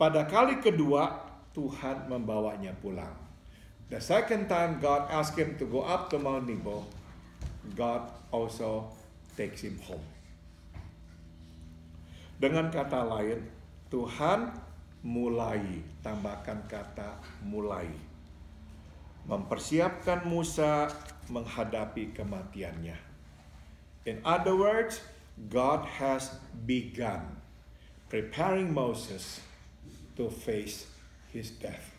Pada kali kedua, Tuhan membawanya pulang. The second time God asked him to go up to Mount Nebo, God also takes him home. Dengan kata lain, Tuhan mulai, tambahkan kata mulai, mempersiapkan Musa menghadapi kematiannya. In other words, God has begun preparing Moses to face his death.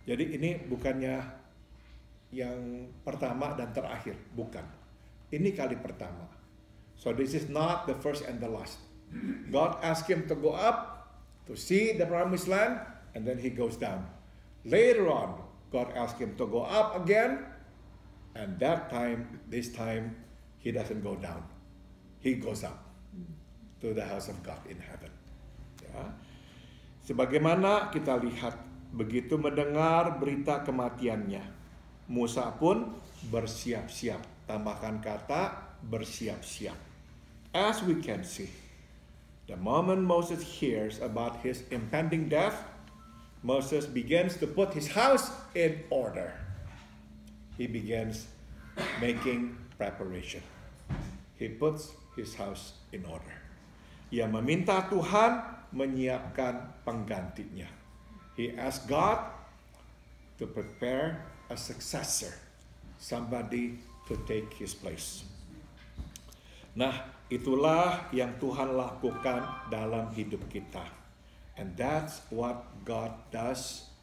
Jadi ini bukannya yang pertama dan terakhir, bukan. Ini kali pertama. So this is not the first and the last. God asked him to go up to see the promised land, and then he goes down. Later on, God asked him to go up again, and this time, he doesn't go down. He goes up to the house of God in heaven. Ya. Sebagaimana kita lihat, begitu mendengar berita kematiannya, Musa pun bersiap-siap. Tambahkan kata bersiap-siap. As we can see, the moment Moses hears about his impending death, Moses begins to put his house in order. He begins making preparation. He puts his house in order. Ia meminta Tuhan menyiapkan penggantinya. He asked God to prepare a successor, somebody to take his place. Nah, itulah yang Tuhan lakukan dalam hidup kita. And that's what God does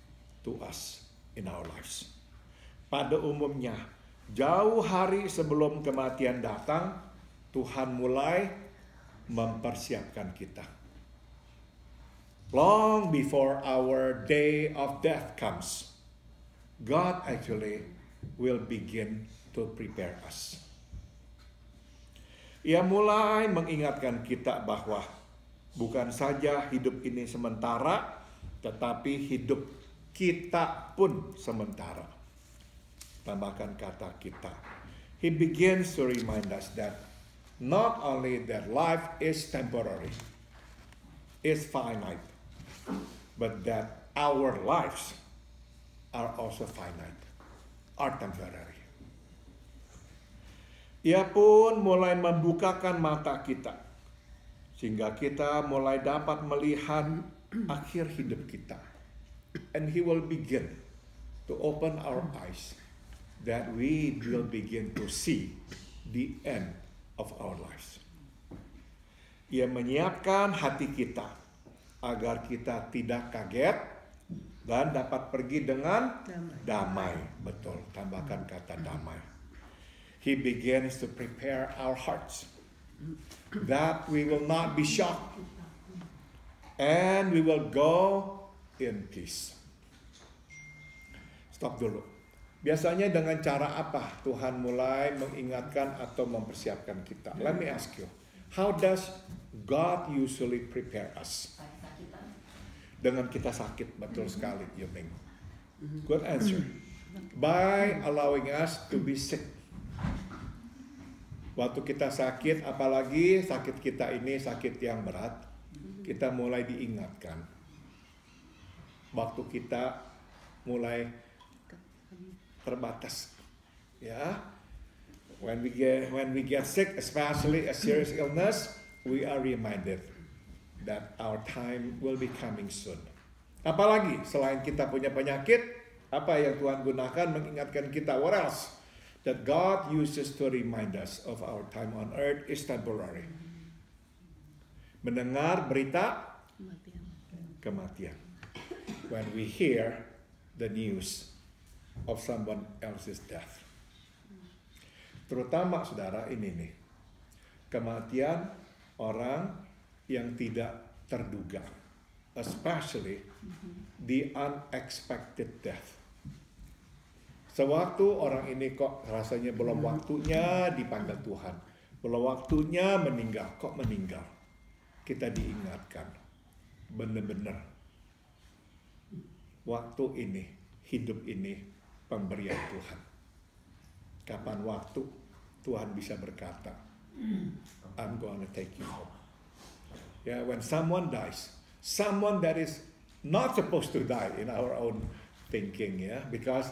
to us in our lives. Pada umumnya, jauh hari sebelum kematian datang, Tuhan mulai mempersiapkan kita. Long before our day of death comes, God actually will begin to prepare us. Ia mulai mengingatkan kita bahwa bukan saja hidup ini sementara, tetapi hidup kita pun sementara. Tambahkan kata kita. He begins to remind us that not only that life is temporary, is finite, but that our lives are also finite, are temporary. Ia pun mulai membukakan mata kita, sehingga kita mulai dapat melihat akhir hidup kita. And He will begin to open our eyes, that we will begin to see the end of our lives. Ia menyiapkan hati kita agar kita tidak kaget dan dapat pergi dengan damai. Betul, tambahkan kata damai. He begins to prepare our hearts that we will not be shocked and we will go in peace. Stop dulu. Biasanya dengan cara apa Tuhan mulai mengingatkan atau mempersiapkan kita? Let me ask you, how does God usually prepare us? Dengan kita sakit, betul sekali, Yuming. Good answer. By allowing us to be sick. Waktu kita sakit, apalagi sakit kita ini sakit yang berat, kita mulai diingatkan. Waktu kita mulai terbatas, ya. When we get sick, especially a serious illness, we are reminded that our time will be coming soon. Apalagi selain kita punya penyakit, apa yang Tuhan gunakan mengingatkan kita? What else that God uses to remind us of our time on earth is temporary? Mendengar berita kematian. When we hear the news of someone else's death. Terutama saudara ini nih, kematian orang yang tidak terduga, especially the unexpected death. Sewaktu orang ini kok rasanya belum waktunya dipanggil Tuhan, belum waktunya meninggal, kok meninggal. Kita diingatkan, benar-benar waktu ini, hidup ini pemberian Tuhan. Kapan waktu Tuhan bisa berkata, I'm gonna take you home. Yeah, when someone dies, someone that is not supposed to die in our own thinking, yeah, because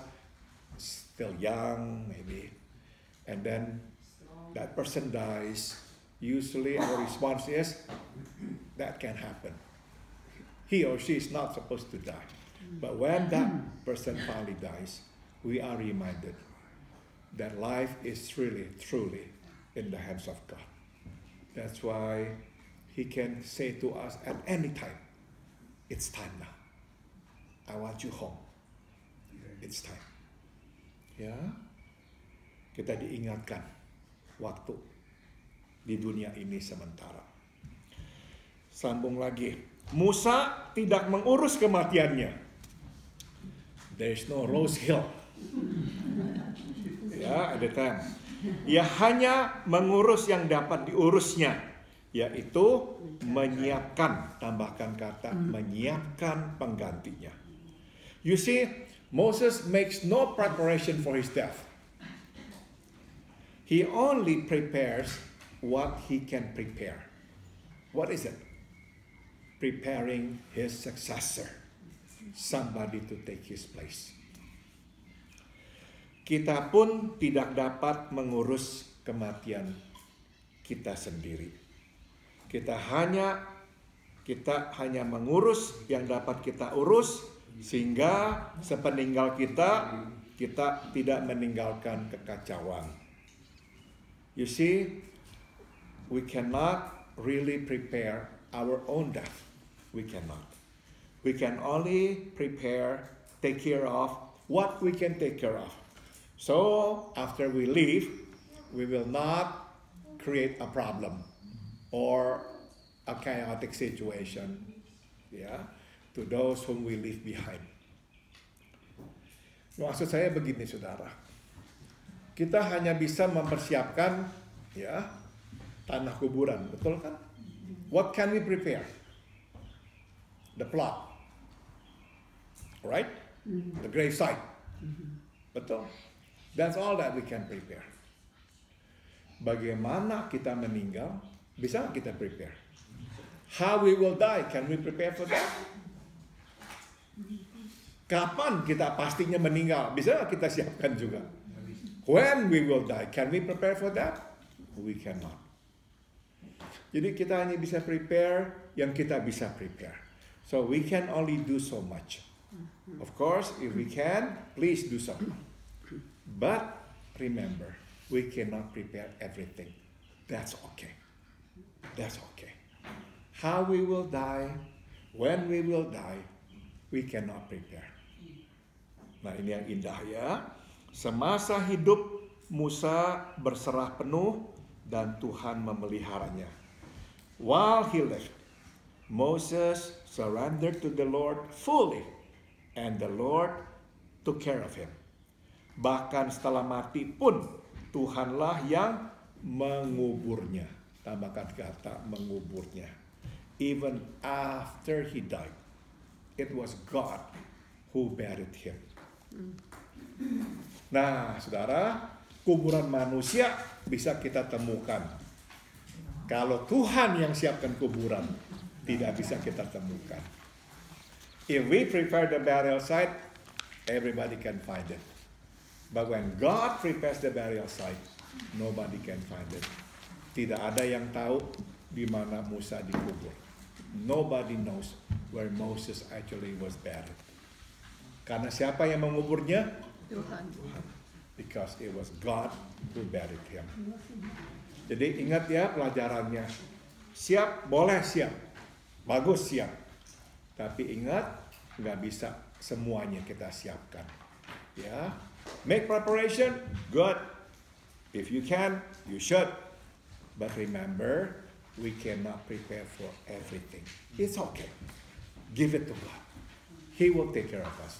still young maybe, and then that person dies. Usually our response is, that can happen. He or she is not supposed to die. But when that person finally dies, we are reminded that life is really, truly in the hands of God. That's why He can say to us at any time, it's time now. I want you home. It's time. Ya, kita diingatkan waktu di dunia ini sementara. Sambung lagi. Musa tidak mengurus kematiannya. There is no rose hill. Ya, at the time. Ia hanya mengurus yang dapat diurusnya, yaitu menyiapkan, tambahkan kata menyiapkan penggantinya. You see, Moses makes no preparation for his death. He only prepares what he can prepare. What is it? Preparing his successor, somebody to take his place. Kita pun tidak dapat mengurus kematian kita sendiri. Kita hanya mengurus yang dapat kita urus, sehingga sepeninggal kita tidak meninggalkan kekacauan. You see, we cannot really prepare our own death. We cannot. We can only prepare, take care of what we can take care of. So, after we leave, we will not create a problem or a chaotic situation, yeah, to those whom we leave behind. Maksud saya begini, saudara. Kita hanya bisa mempersiapkan, ya, tanah kuburan, betul kan? What can we prepare? The plot, right? The grave site, betul. That's all that we can prepare. Bagaimana kita meninggal, bisa kita prepare. How we will die, can we prepare for that? Kapan kita pastinya meninggal, bisa kita siapkan juga. When we will die, can we prepare for that? We cannot. Jadi kita hanya bisa prepare yang kita bisa prepare. So we can only do so much. Of course, if we can, please do so. But remember, we cannot prepare everything. That's okay. That's okay. How we will die, when we will die, we cannot prepare. Nah, ini yang indah ya. Semasa hidup Musa berserah penuh dan Tuhan memeliharanya. While he lived, Moses surrendered to the Lord fully, and the Lord took care of him. Bahkan setelah mati pun Tuhanlah yang menguburnya. Tambahkan kata menguburnya. Even after he died, it was God who buried him. Nah, saudara, kuburan manusia bisa kita temukan. Kalau Tuhan yang siapkan kuburan, tidak bisa kita temukan. If we prepare the burial site, everybody can find it. But when God prepares the burial site, nobody can find it. Tidak ada yang tahu di mana Musa dikubur. Nobody knows where Moses actually was buried. Karena siapa yang menguburnya? Tuhan. Because it was God who buried him. Jadi ingat ya pelajarannya. Siap, boleh siap. Bagus siap. Tapi ingat, nggak bisa semuanya kita siapkan. Ya, make preparation, good. If you can, you should. But remember, we cannot prepare for everything. It's okay. Give it to God. He will take care of us.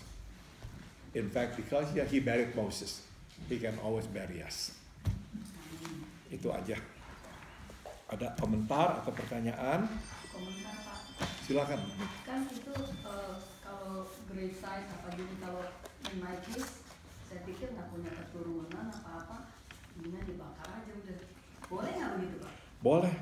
In fact, because he buried Moses, he can always bury us. Itu aja. Ada komentar atau pertanyaan? Komentar Pak. Silakan. Kan itu kalau grave site apa jadi kalau in my case, saya pikir nggak punya keturunan apa-apa, mendingan dibakar aja udah. Boleh nggak begitu Pak? Boleh.